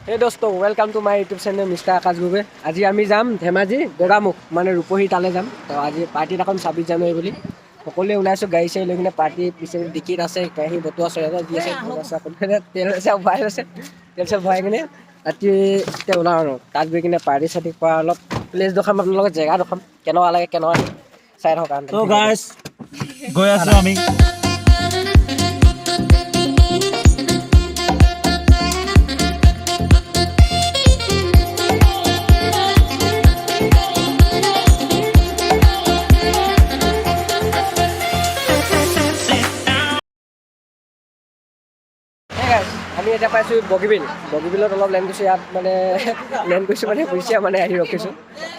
Hey dosto, welcome to my YouTube channel Mr. Akash Gube. আজি আমি যাম ধেমাজি গড়ামুখ মানে ৰূপহী তালে যাম। তো আজি পাৰ্টি এখন 26 জানুৱাৰী বুলি সকলোৱে ওলাইছো গাড়ী চাই লৈ কিনে পাৰ্টি পিছে ডিকিত আছে কাহি বতু আছে দি আছে তেল আছে ভৰাই আছে তেল চব ভৰাই কিনে ৰাতি এতিয়া ওলাওঁ আৰু তাত গৈ কিনে পাৰ্টি চাৰ্টি কৰা অলপ প্লেচ দেখাম আপোনাৰ লগত জেগা দেখাম কেনেকুৱা লাগে কেনেকুৱা চাই থকা তো গাইস গৈ আছো আমি আমি এতিয়া পাইছোঁ বগীবিলত অলপ লেণ্ড কৰিছোঁ ইয়াত মানে লেণ্ড কৰিছোঁ মানে বুজিছে মানে আহি ৰখিছোঁ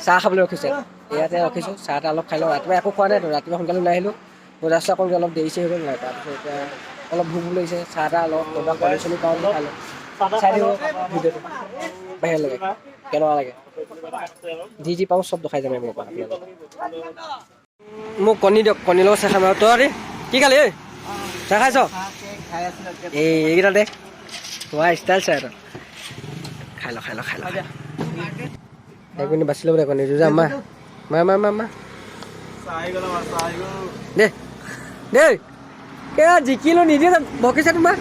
চাহ খাবলৈ ৰখিছে ইয়াতে ৰখিছোঁ চাহ তাহ অলপ খাই লওঁ ৰাতিপুৱা একো খোৱা নাই ৰাতিপুৱা সোনকালে ওলাই আহিলোঁ ৰাস্তা অকণ অলপ দেৰিছে হৈ গ'ল নাই তাৰপিছত এতিয়া অলপ ভোক লাগিছে চাহ তাহ অলপ ক'ৰবাত কণী চনি পাওঁ খাই লওঁ চাই দিব ভিডিঅ'টো বাহিৰ লাগে কেনেকুৱা লাগে যি পাওঁ চব দেখাই যাম মোৰ পৰা মোক কণী দিয়ক কণীৰ লগত চাহ খাম আৰু তই কি খালি ঐ চাহ খাইছ এইকেইটা দে তোমাৰ ষ্টাইল চাই খাই ল একমিনিট বাচি ল'ব দে কণী যাম মা দে দেই জিকিলো নিদিয়ে বকিছা তোমাৰ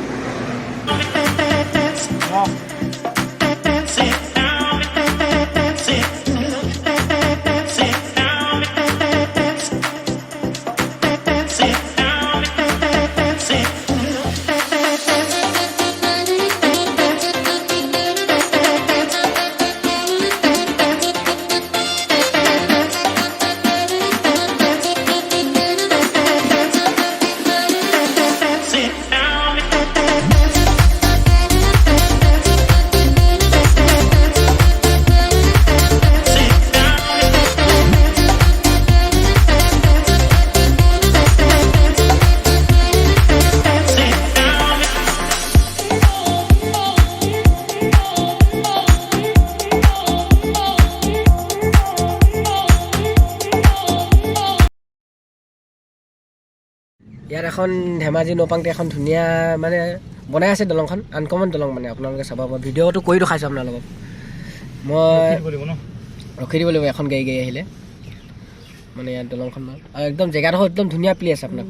ইয়াত এখন ধেমাজি নৌপাংতে এখন ধুনীয়া মানে বনাই আছে দলংখন আনকমন দলং মানে আপোনালোকে চাব পাৰিব ভিডিঅ'টো কৰি দেখাইছোঁ আপোনালোকক মই ৰখি দিব লাগিব এখন গাড়ী আহিলে মানে ইয়াত দলংখন আৰু একদম জেগাডোখৰ একদম ধুনীয়া প্লেচ আপোনাক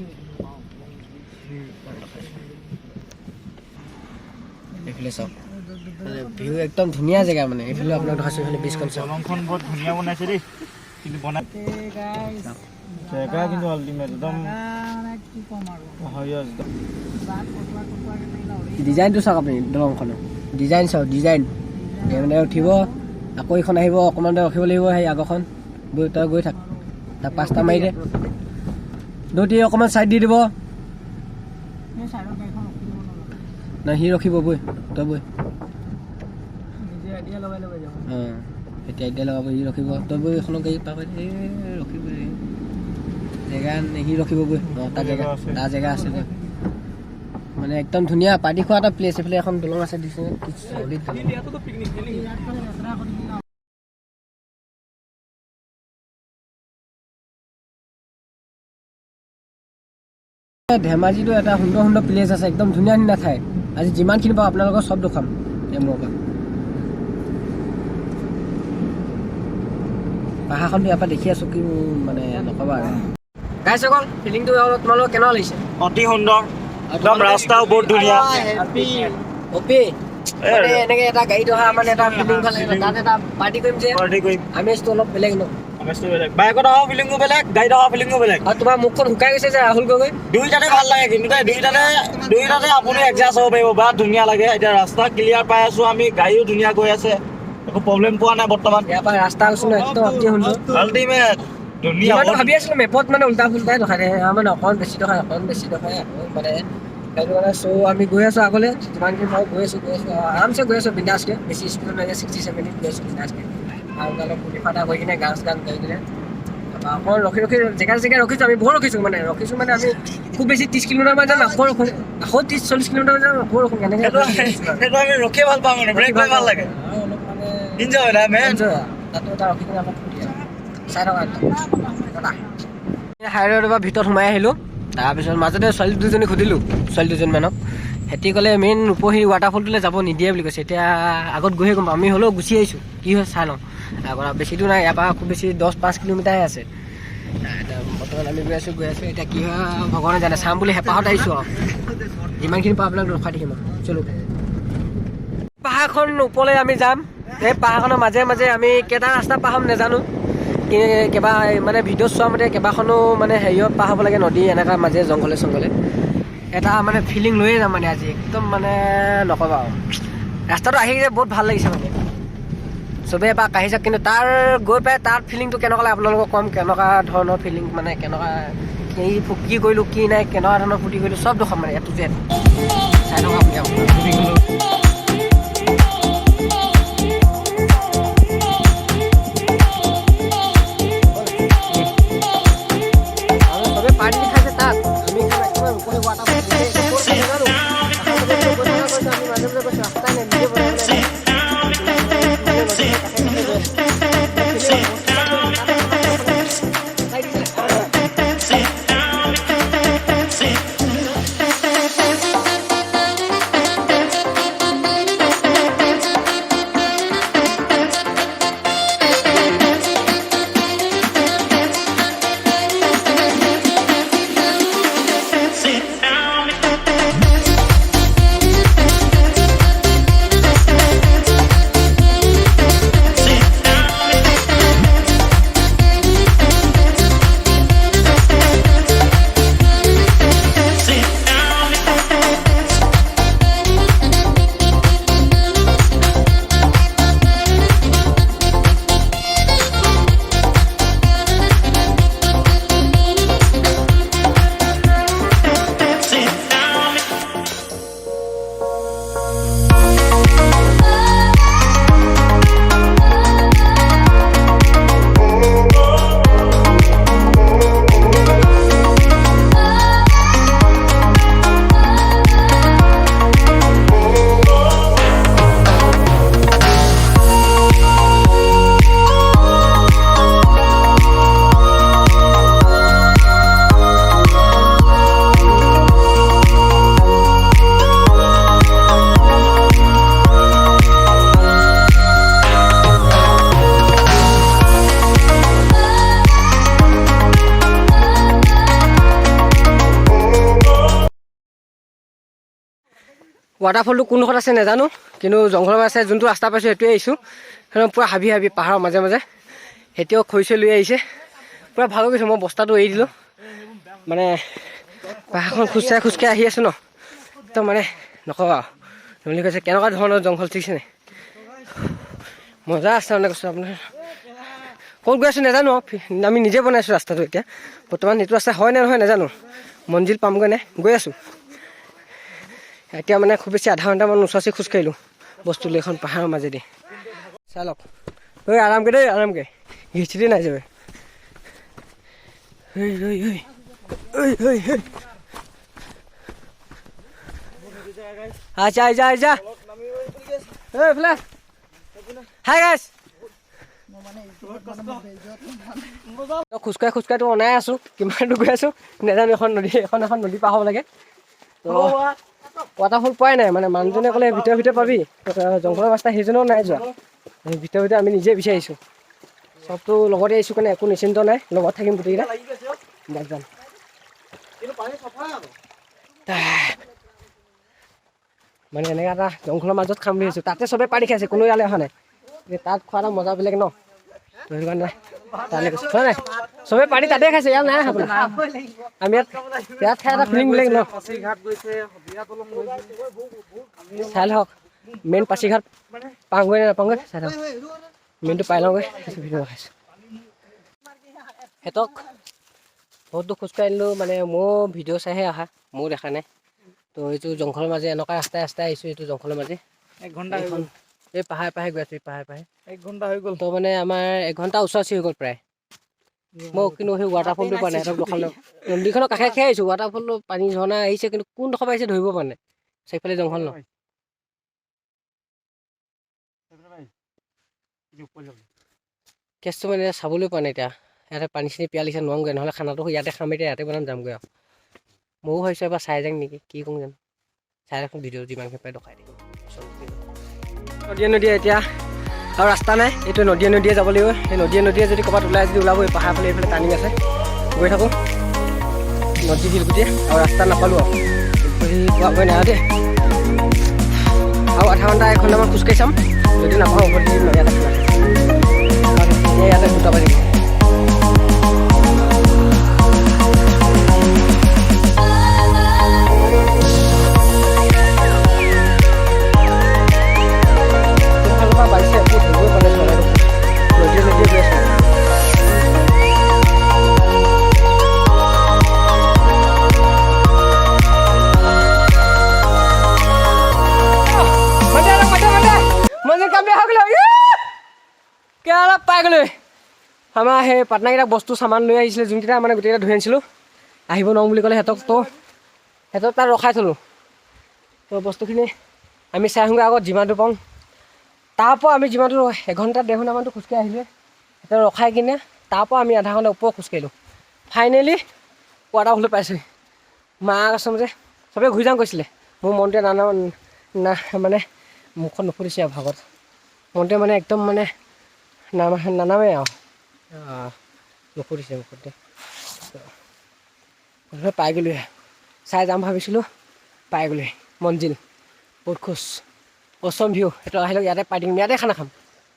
এইফালে চাওক মানে ভিউ একদম ধুনীয়া জেগা মানে এইফালে আপোনাক দেখাইছোঁ এইফালে ব্ৰিজখন চাওক দলংখন বহুত ধুনীয়া বনাইছে দেই কিন্তু বনাই জেগা কিন্তু আল্টিমেট একদম ডিজাইনটো চাওক আপুনি দলংখনৰ ডিজাইন চাওক ডিজাইন মানে উঠিব আকৌ এইখন আহিব অকণমান ৰখিব লাগিব সেই আগৰখন তই গৈ থাক তাক পাঁচটা মাৰি দে দুটি অকণমান ছাইড দি দিব নাই সি ৰখিব বৈ তই বৈ অঁ এতিয়া এতিয়া লগাব সি ৰখিব তই বৈ এখনৰ গাড়ী পাব ৰখিব জেগা সি ৰখিব গৈ অঁ তাৰ জেগা আছে মানে একদম ধুনীয়া পাৰ্টি খোৱা এটা প্লেচ এইফালে এখন দলং আছে দিছে ধেমাজিটো এটা সুন্দৰ প্লেচ আছে একদম ধুনীয়া ধুনীয়া ঠাই আজি যিমানখিনি পাওঁ আপোনালোকৰ চব দেখাম মোৰ পৰা পাহাৰখনটো ইয়াৰ পৰা দেখি আছোঁ কি মানে নক'বা আৰু গাইসকল ফিলিংটো তোমালোকৰ কেনেকুৱা লাগিছে অতি সুন্দৰ একদম ৰাস্তাও বহুত ধুনীয়া অপি এনেকৈ এটা গাড়ীত অহা মানে এটা ফিলিং ভাল লাগে তাত এটা পাৰ্টি কৰিম যে আমেজটো অলপ বেলেগ ন বাইকত অহা ফিলিংটো বেলেগ গাড়ীত অহা ফিলিংটো বেলেগ আৰু তোমাৰ মুখখন শুকাই গৈছে যে ৰাহুল গগৈ দুইটাতে ভাল লাগে কিন্তু দুইটাতে আপুনি এডজাষ্ট হ'ব পাৰিব বা ধুনীয়া লাগে এতিয়া ৰাস্তা ক্লিয়াৰ পাই আছো আমি গাড়ীও ধুনীয়া গৈ আছে একো প্ৰব্লেম পোৱা নাই বৰ্তমান ইয়াৰ পৰা ৰাস্তা কৈছোঁ ন একদম অতি সুন্দৰ আল্টিমেট ধুনীয়া ভাবি আছিলোঁ মেপত মানে উল্টা ফুল্টাই দেখাই মানে অকণমান বেছি দেখায় আকৌ মানে সেইটো মানে চ' আমি গৈ আছোঁ আগলৈ যিমানখিনি পাৰোঁ গৈ আছোঁ আৰামছে গৈ আছোঁ বিন্দাছকৈ বেছি স্পীডত নাযায় 60-70 গৈ আছোঁ বিন্দাছকৈ আৰু অলপ পুলি ফাটা কৰি কিনে গান গাই কিনে অকণ ৰখি জেগাই ৰখিছোঁ আমি বহুত ৰখিছোঁ মানে আমি খুব বেছি 30 কিলোমিটাৰ মান যাম আকৌ ৰখোঁ আকৌ 30-40 কিলোমিটাৰ যাম আকৌ ৰখোঁ এনেকৈ আমি ৰখিয়ে ভাল পাওঁ মানে ব্ৰেক ভাল লাগে অলপ মানে এনজয় না মেন তাতো এটা ৰখি কিনে অলপ চাই থকা হাইৰোডৰ পৰা ভিতৰত সোমাই আহিলোঁ তাৰপিছত মাজতে ছোৱালী দুজনী সুধিলোঁ ছোৱালী দুজনীমানক সিহঁতি ক'লে মেইন ৰূপহী ৱাটাৰফলটোলৈ যাব নিদিয়ে বুলি কৈছে। এতিয়া আগত গৈহে গম পাম, আমি হ'লেও গুচি আহিছোঁ, কি হয় চাই লওঁ। আগত বেছি দূৰ নাই, ইয়াৰ পৰা খুব বেছি 10-5 কিলোমিটাৰহে আছে। এতিয়া বৰ্তমান আমি গৈ আছোঁ। এতিয়া কি হয় ভগৱানে জানে, চাম বুলি হেঁপাহত আহিছোঁ আৰু যিমানখিনি পাওঁ আপোনাক ৰখাই থাকিম আৰু চলো। পাহাৰখন ওপৰলৈ আমি যাম। এই পাহাৰখনৰ মাজে মাজে আমি কেইটা ৰাস্তা পাৰ হ'ম নাজানো, কেইবা মানে ভিডিঅ' চোৱা মতে কেইবাখনো মানে হেৰিয়ত পাৰ হ'ব লাগে, নদী এনেকুৱা মাজে জংঘলে চংঘলে। এটা মানে ফিলিং লৈয়ে যাম মানে আজি একদম মানে নক'বা আৰু। ৰাস্তাটো আহি যে বহুত ভাল লাগিছে মানে, চবেই এপাক আহি যাওক। কিন্তু তাৰ গৈ পাই তাৰ ফিলিংটো কেনেকুৱা লাগে আপোনালোকক ক'ম, কেনেকুৱা ধৰণৰ ফিলিং মানে কেনেকুৱা কি কৰিলোঁ কি নাই, কেনেকুৱা ধৰণৰ ফূৰ্তি কৰিলোঁ চব দেখুৱাম মানে এইটো যে চাই থকা আপুনি চবেই পাৰ্টি খাইছে তাত, আমি ওপৰলৈ ৱাটাৰফল আমি মাজে মাজে কৈছোঁ ৰাস্তাই নাই নিজে বনাই ৱাটাৰফলটো কোনডোখৰত আছে নাজানো, কিন্তু জংঘলৰ আছে যোনটো ৰাস্তা পাইছোঁ সেইটোৱে আহিছোঁ। সেইখন পূৰা হাবি হাবি পাহাৰৰ মাজে মাজে এতিয়াও খৰি লৈ আহিছে, পূৰা ভাল গৈছে। মই বস্তাটো এৰি দিলোঁ, মানে পাহাৰখন খোজকাঢ়ি আহি আছোঁ ন, একদম মানে নক'বা আৰু। নলি কৈছে কেনেকুৱা ধৰণৰ জংঘল ঠিকছে নাই, মজা আছে মানে কৈছোঁ আপোনাৰ। ক'ত গৈ আছোঁ নাজানো, আমি নিজে বনাইছোঁ ৰাস্তাটো। এতিয়া বৰ্তমান এইটো ৰাস্তা হয় নে নহয় নাজানো, মঞ্জিল পামগৈ নে, গৈ আছোঁ। এতিয়া মানে খুব বেছি আধা ঘণ্টামান ওচৰা-ওচৰি খোজকাঢ়িলোঁ বস্তু লৈ এখন পাহাৰৰ মাজেদি। চাই লওক, ঐ আৰামকৈ দেই, আৰামকৈ ঘিচিৰি নাই যাবে। আচ্ছা আইজা আইজা এইফালে। হাই গাইছ, খোজকাঢ়ি খোজকাঢ়িতো অনাই আছোঁ, কিমান দূৰ গৈ আছোঁ নাজানো। এখন নদী পাৰ হ'ব লাগে। তো ৱাটাৰফল পোৱাই নাই, মানে মানুহজনে ক'লে ভিতৰে পাবি, জংঘলৰ ৰাস্তা সেইজনেও নাই যোৱা। ভিতৰে আমি নিজে বিচাৰিছোঁ, চবটো লগতে আহিছোঁ কাৰণে একো নিশ্চিন্ত নাই, লগত থাকিম গোটেইকেইটা যাম। মানে এনেকৈ এটা জংঘলৰ মাজত খাম বুলি ভাবিছোঁ, তাতে চবেই পানী খাইছে, কোনো ইয়ালৈ অহা নাই। তাত খোৱা এটা মজা বেলেগ ন, তো সেইটো কাৰণে তালৈ কৈছোঁ। হয় নাই, চবেই পানী তাতে খাইছে, ইয়াত নাই খাবলৈ। আমি ইয়াত খাই এটা ফিলিং বেলেগ ন। চাই লওক মেইন পাছিঘাট পাওঁগৈ নে নাপাওঁগৈ, চাই লওক মেইনটো পাই লওঁগৈ, ভিডিঅ' দেখাইছোঁ। সিহঁতক বহুত দূৰ খোজকাঢ়ি দিলোঁ, মানে মোৰ ভিডিঅ' চাইহে অহা, ময়ো দেখা নাই। তো এইটো জংঘলৰ মাজে এনেকুৱা ৰাস্তাই আহিছোঁ, এইটো জংঘলৰ মাজে 1 ঘণ্টা এখন এই পাহাৰে গৈ আছোঁ, পাহাৰে 1 ঘণ্টা হৈ গ'ল। তো মানে আমাৰ 1 ঘণ্টা ওচৰা-ওচৰি হৈ গ'ল প্ৰায়। মই কিন্তু সেই ৱাটাৰফলটো পোৱা নাই, সিহঁতক দেখালোঁ। নদীখনৰ কাষে আহিছোঁ, ৱাটাৰফলটো পানী ঝৰ্ণা আহিছে, কিন্তু কোনডোখৰ পৰা আহিছে ধৰিব পৰা নাই, চাৰিফালে জংঘল ন। কেছটো মানে চাবলৈ পোৱা নাই এতিয়া, ইয়াতে পানী চানী পিয়ালিছে নোৱাৰোঁগৈ, নহ'লে খানাটো ইয়াতে খাম, এতিয়া ইয়াতে বনাম যামগৈ আৰু। ময়ো ভাবিছোঁ এবাৰ চাই যাম নেকি, কি কৰোঁ জানো। চাই ৰাখোঁ ভিডিঅ' যিমানখিনি পাই দেখাই দিম। নদীয়ে এতিয়া আৰু ৰাস্তা নাই, এইটো নদীয়ে যাব লাগিব। সেই নদীয়ে যদি ক'ৰবাত ওলাই যদি ওলাব, এই পাহাৰ ফালে এইফালে টাৰ্ণিং আছে, গৈ থাকোঁ নদী শিলগুটিয়ে। আৰু ৰাস্তা নাপালোঁ আৰু পোৱাগৈ নাই দেই। আৰু আধা ঘণ্টা 1 ঘণ্টামান খোজকাঢ়ি চাম, যদি নাপাওঁ উভতি ইয়াতে খানা ইয়াতে 2টা বাজিব। বাঢ়িছে একো ধৰিবই পৰা নাই, চলাই নদীয়ে গৈ আছোঁ। পাই গ'লো। আমাৰ সেই পাটনাকেইটাক বস্তু চামান লৈ আহিছিলে, যোনকেইটা মানে গোটেইকেইটা ধৰি আনিছিলোঁ। আহিব নোৱাৰোঁ বুলি ক'লে সিহঁতক তাত ৰখাই থ'লোঁ। তো বস্তুখিনি আমি চাই আহোঁগৈ আগত যিমানটো পাওঁ। তাৰপৰা আমি যিমানটো 1 ঘণ্টা 1.5 ঘণ্টামানটো খোজকাঢ়ি আহিলোঁ। সিহঁতক ৰখাই কিনে তাৰপৰা আমি আধা ঘণ্টা ওপৰত খোজকাঢ়িলোঁ। ফাইনেলি ৱাটাৰফলটো পাইছোঁ। মা কচম যে চবেই ঘূৰি যাওঁ কৈছিলে, মোৰ মনটোৱে মানে মুখত নুফুটিছে আৰু ভাগত। মনটোৱে মানে একদম মানে নানামে আৰু নুফুটিছে মুখতে। পাই গ'লোৱে, চাই যাম ভাবিছিলোঁ, পাই গ'লোৱে মঞ্জিল। বহুত খোজ, অচম ভিউ। সেইটো আহিলে ইয়াতে পাই দিম, ইয়াতে খানা খাম,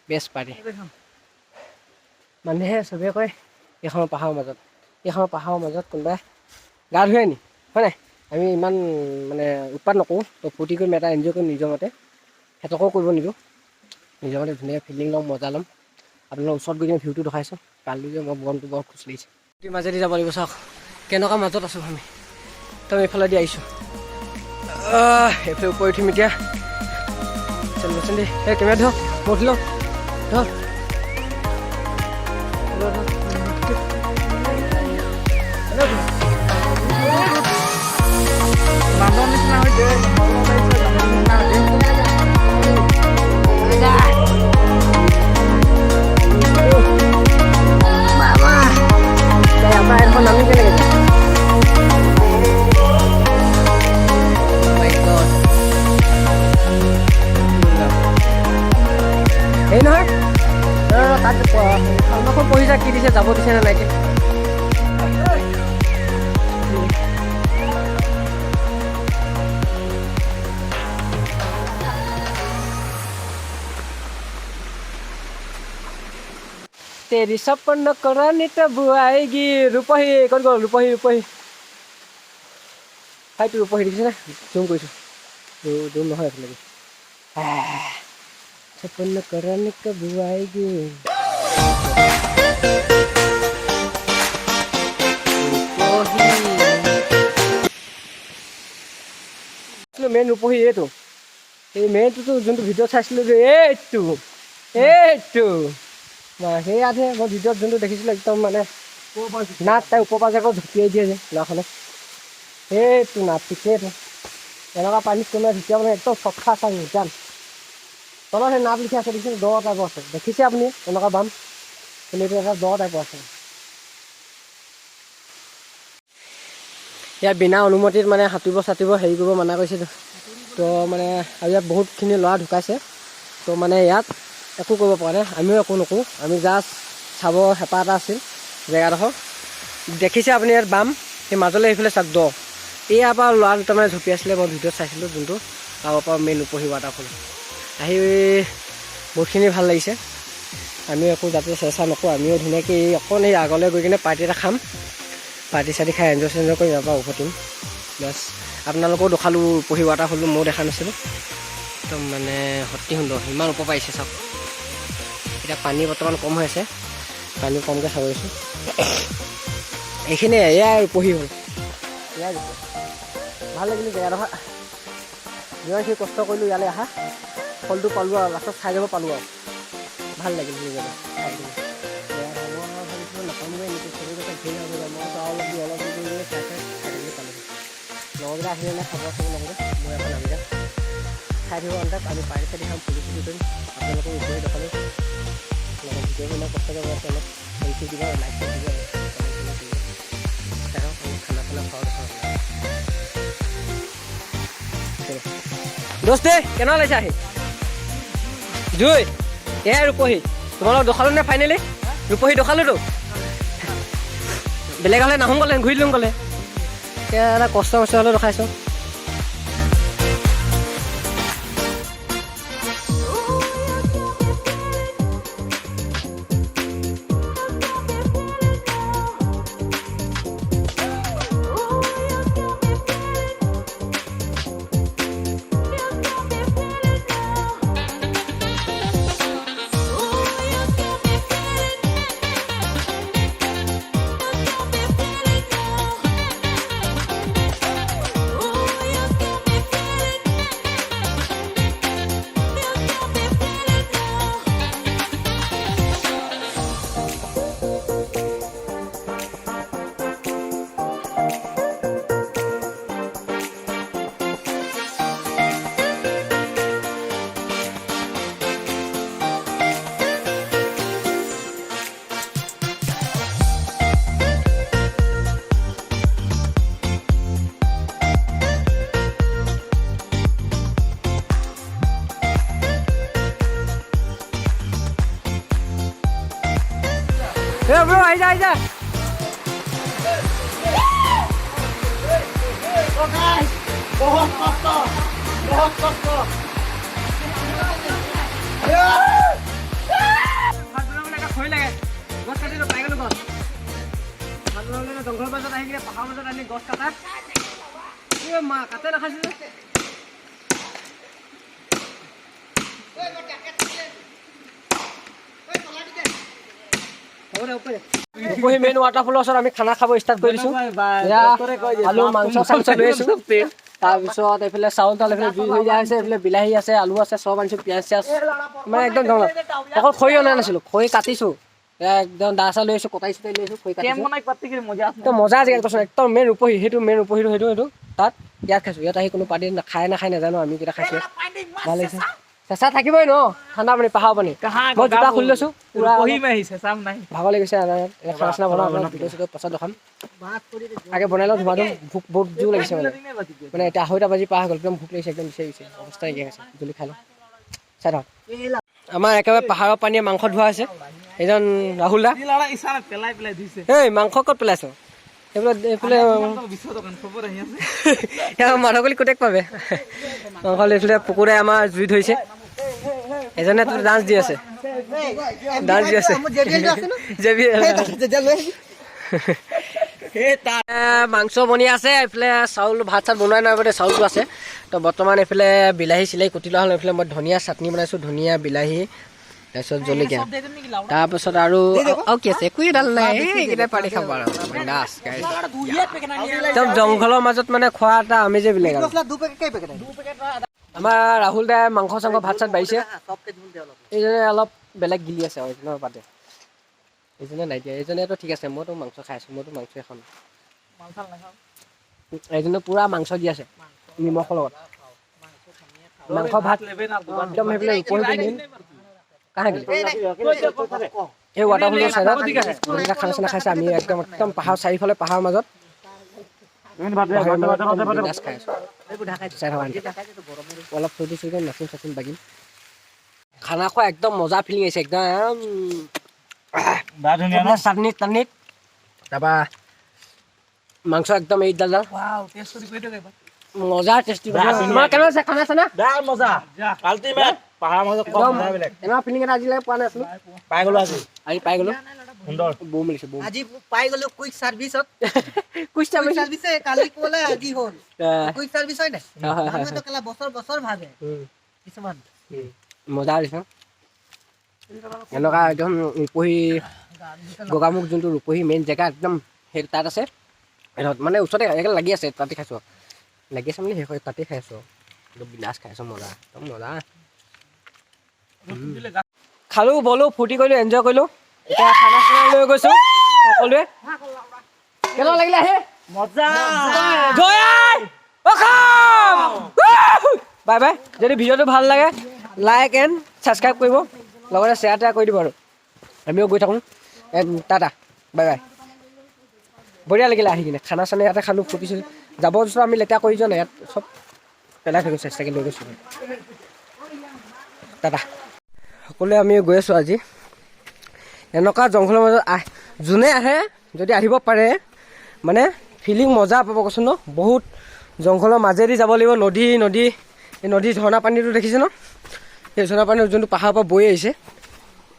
বেষ্ট পাৰ্টি। মানুহে চবেই কয় এইখনৰ পাহাৰৰ মাজত কোনোবাই গা ধুৱে নি, হয় নাই? আমি ইমান মানে উৎপাত নকৰোঁ, তো ফূৰ্তি কৰিম, এটা এনজয় কৰিম নিজৰ মতে। সিহঁতকো কৰিব নিদিওঁ, নিজৰ মতে ধুনীয়া ফিলিং ল'ম, মজা ল'ম। আপোনালোকৰ ওচৰত গৈ কিনে ভিউটো দেখাইছোঁ। কালি যে মই মনটো বৰ খুচ লাগিছে। নদীৰ মাজেদি যাব লাগিব, চাওক কেনেকুৱা মাজত আছোঁ আমি। একদম এইফালেদি আহিছোঁ, এইফালে ওপৰত উঠিম এতিয়া। চলচোন দেই, এই কেমেৰা ধৰ, মই উঠি লওঁ, ধৰ বান্দৰ নিচিনা হৈ যায়। আমাৰ এখন নামি কেনেকৈ যায়? এই নহয় তাত কলমাখন পঢ়ি যায়, কি দিছে, যাব দিছে নে নাই এতিয়া। तेरी सपन करानी तब आएगी रूपही। কোন গ'ল ৰূপহী? হাইটো ৰূপহী দেখিছে নে? জুম কৰিছোঁ, জুম নহয় এফালে। सपन करानी कब आएगी। মেইন ৰূপহী এইটো, এই মেইনটোতো যোনটো ভিডিঅ'ত চাইছিলোঁ যে এইটো সেয়াতহে মই ভিডিঅ'ত যোনটো দেখিছিলোঁ একদম মানে নাট তাই ওপৰ পৰা আকৌ ঢুকিয়াই দিয়ে যে ল'ৰাখনে, সেইটো নাট ঠিকেইটো। এনেকুৱা পানীত কোনোবাই ঢুকিয়া মানে একদম চফা চাং যাম। তলত সেই নাট লিখি আছে দেখিছে, দ টাইপৰ আছে, দেখিছে আপুনি এনেকুৱা বাম, কিন্তু এইটো এটা দ টাইপৰ আছে। ইয়াত বিনা অনুমতিত মানে সাঁতুৰিব হেৰি কৰিব মানা কৰিছে। তো মানে আৰু ইয়াত বহুতখিনি ল'ৰা ঢুকাইছে, তো মানে ইয়াত একো কৰিব পৰা নাই, আমিও একো নকৰোঁ। আমি জাষ্ট চাব হেঁপাহ এটা আছিল জেগাডোখৰ। দেখিছে আপুনি ইয়াত বাম, সেই মাজলৈ এইফালে চাওক দ। ইয়াৰ পৰা ল'ৰা দুটা মানে ঝুপি আছিলে, মই ভিডিঅ'ত চাইছিলোঁ যোনটো, তাৰ পৰা মেইন ৰূপহী ৱাটাৰফল আহি বহুতখিনি ভাল লাগিছে। আমিও একো যাতে চেষ্টা নকৰোঁ, আমিও ধুনীয়াকৈ অকণ এই আগলৈ গৈ কিনে পাৰ্টি এটা খাম, পাৰ্টি চাৰ্টি খাই এনজয় কৰিম, ইয়াৰ পৰা উভতিম। বাছ আপোনালোকেও দেখালোঁ ৰূপহী ৱাটাৰফলটো, ময়ো দেখা নাছিলোঁ। একদম মানে অতি সুন্দৰ, ইমান ওপৰ পাইছে চাওক। এতিয়া পানী বৰ্তমান কম হৈ আছে, পানী কমকৈ চাব গৈছোঁ। এইখিনিয়ে এয়াই ৰূপহী হ'ল, এয়াই ভাল লাগিলে জেগাডোখৰ। যিমানখিনি কষ্ট কৰিলোঁ ইয়ালৈ অহা, ফলটো পালোঁ আৰু লাষ্টত চাই যাব পালোঁ আৰু ভাল লাগিল সেই জেগা। ভাবিছিলোঁ নাপামগৈ নেকি, চবেই কথা ঘূৰি যাব, মইতো অলপ দি চাই পালোঁ। লগৰকেইটা আহিলে নে খাব চাব লগতে, মই এখন নামি যাম, খাই দিব আনতাক। আমি পাৰ্টি চাৰ্টি খাম, ফুলি কৰিম, আপোনালোকক ওপৰি দেখালোঁ। লগত ভিডিঅ'বিলাক কষ্ট কৰিব আছে, অলপ হেল্প দিব, লাইক কৰি দিব, খানা খোৱা দেখা। দোস্তে কেনেকুৱা লাগিছে আহি জুই এয়াই ৰূপহী তোমালোক দখালো নে ফাইনেলি ৰূপহী দখালোতো বেলেগ হ'লে নাহোঁ গ'লে ঘূৰি দিলোঁ গ'লে এতিয়া এটা কষ্ট হ'লেও ৰখাইছোঁ bro আহি যা বহুত কষ্ট খৰি লাগে গছ কাটি পাই গ'লো গছ জংঘল মাজত আহি কিনে পাহাৰৰ মাজত আনি গছ কাটা মা কাটে নাখাইছিলো ৰূপহী মেইন ৱাটাৰফলৰ ওচৰত আমি খানা খাব ষ্টাৰ্ট কৰি দিছোঁ আলু মাংস চাংস লৈ আহিছোঁ তাৰপিছত এইফালে চাউল তাউল এইফালে জুই হৈ দিয়া হৈছে এইফালে বিলাহী আছে আলু আছে চব আনিছোঁ পিঁয়াজ চিয়াজ মানে একদম জংঘল অকল খৰি অনা নাছিলোঁ খৰি কাটিছোঁ একদম দা চা লৈ আহিছোঁ কটাই চটাই লৈ আহিছোঁ খৰি কাটিছোঁ একদম মজা আজিকালি কৈছোঁ একদম মেইন ৰূপহী সেইটো মেইন ৰূপহীটো সেইটো তাত ইয়াত খাইছোঁ ইয়াত আহি কোনো পাৰ্টি খাই নাখায় নাজানো আমি কেইটা খাইছোঁ ভাল লাগিছে চেঁচা থাকিবই ন ঠাণ্ডা পানী পাহাৰ পানী মই জোতা খুলি লৈছোঁ ভাগৰ লাগিছে খানা চানা বনাওঁ ভিডিঅ' চিডিঅ' পাছত দেখাম আগে বনাই লওঁ ধোৱা দিওঁ ভোক বহুত জোৰ লাগিছে মানে এতিয়া 2:30 বাজি পাৰ হৈ গ'ল একদম ভোক লাগিছে একদম বিচাৰি গৈছে অৱস্থা নাইকিয়া হৈছে জলদি খাই লওঁ চাই থাকক আমাৰ একেবাৰে পাহাৰৰ পানীয়ে মাংস ধোৱা হৈছে এইজন ৰাহুল দা এই মাংস ক'ত পেলাইছ এইফালে মাধৱকলি কোটেক পাবে মাংস এইফালে পুকুৰাই আমাৰ জুই ধৰিছে এজনে ডান্স দি আছে মাংস বনি আছে এইফালে চাউল ভাত চাত বনোৱাই নাই আগতে চাউলটো আছে তো বৰ্তমান এইফালে বিলাহী চিলাহী কুটি লোৱা হ'ল এইফালে মই ধনিয়া চাটনি বনাইছোঁ ধনিয়া বিলাহী তাৰপিছত জলকীয়া তাৰপিছত আৰু কি আছে একো এডাল নাই এইকেইটাই পাৰি খাব আৰু একদম জংঘলৰ মাজত মানে খোৱা এটা আমেজে বেলেগ আৰু আমাৰ ৰাহুল দাই মাংস চাংস ভাত চাত বাঢ়িছে এইজনে অলপ বেলেগ গিলি আছে আৰু এইজনৰ বাদে এইজনে নাই দিয়া এইজনেতো ঠিক আছে মইতো মাংস খাই আছোঁ মইতো মাংস এখন এইজনে পুৰা মাংস দি আছে নিমখৰ লগত মাংস ভাত একদম সেইফালে এই ৱাটাৰফলৰ চাইডত খানা চানা খাইছে আমি একদম একদম পাহাৰ চাৰিওফালে পাহাৰৰ মাজত অলপ ফূৰ্তি চুৰ্তি নাচিম চাচিম বাগিম খানা খোৱা একদম মজা ফিলিং আহিছে একদম চাটনিত টাটনিত তাৰপৰা মাংস একদম এইডাল মজা টেষ্টি তোমাৰ কেনেকুৱা আছে খানা চানা মজা পাহাৰৰ মাজত এনেকুৱা ফিলিং এটা আজিলৈকে পোৱা নাছিলো পাই গ'লো আজি পাই গ'লো সুন্দৰ বৌ মিলিছে বৌ আজি পাই গ'লো কুইক সার্ভিসত কুইক সার্ভিসে কালি ক'লে আজি হ'ল কুইক সার্ভিস হয় নাই মানুহে কেলা বছৰ বছৰ ভাবে কিছুমান মজা দিছে এনেকুৱা একদম ৰূপহী গগামুখ যোনটো ৰূপহী মেইন জেগা একদম সেইটো তাত আছে মানে ওচৰতে একেবাৰে লাগি আছে তাতে খাইছোঁ লাগি আছে মানে শেষ হৈ তাতে খাই আছোঁ একদম বিনাশ খাই আছোঁ মজা একদম মজা খালোঁ বলোঁ ফূৰ্তি কৰিলোঁ এনজয় কৰিলোঁ এতিয়া খানা চানা লৈ গৈছোঁ সকলোৱে কেনেকুৱা লাগিলে আহে মজা বাই বাই যদি ভিডিঅ'টো ভাল লাগে লাইক এণ্ড ছাবস্ক্ৰাইব কৰিব লগতে শ্বেয়াৰ টেয়াৰ কৰি দিব আৰু আমিও গৈ থাকোঁ টাটা বাই বাই বঢ়িয়া লাগিলে আহি কিনে খানা চানা ইয়াতে খালোঁ ফূৰ্তি চুৰ্তি যাব ওচৰত আমি লেতেৰা কৰি যোৱা নাই ইয়াত চব পেলাই থৈ গৈছে চাইকেল লৈ গৈছোঁ দাদা সকলোৱে আমি গৈ আছোঁ আজি এনেকুৱা জংঘলৰ মাজত যোনে আহে যদি আহিব পাৰে মানে ফিলিং মজা পাব কৈছোঁ ন বহুত জংঘলৰ মাজেদি যাব লাগিব নদী এই নদীৰ ঝৰ্ণা পানীটো দেখিছে ন সেই ঝৰ্ণা পানী যোনটো পাহাৰৰ পৰা বৈ আহিছে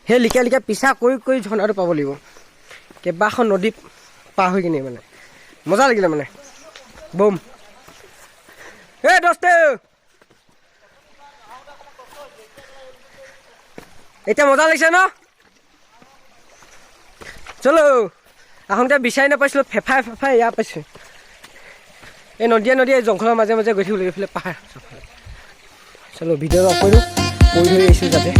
সেই লিখা লিখা পিছা কৰি ঝৰ্ণাটো পাব লাগিব কেইবাখন নদী পাৰ হৈ কিনে মানে মজা লাগিলে মানে বম এই দোস্তে এতিয়া মজা লাগিছে ন চলো আহোঁতে বিচাৰি নাপাইছিলোঁ ফেফাই ইয়াৰ পাইছোঁ এই নদীয়ে জংঘলৰ মাজে মাজে গৈ থাকিব লাগিব এইফালে পাহাৰ চলো ভিডিঅ'টো অফ কৰিলোঁ পৰি ধৰি আহিছোঁ যাতে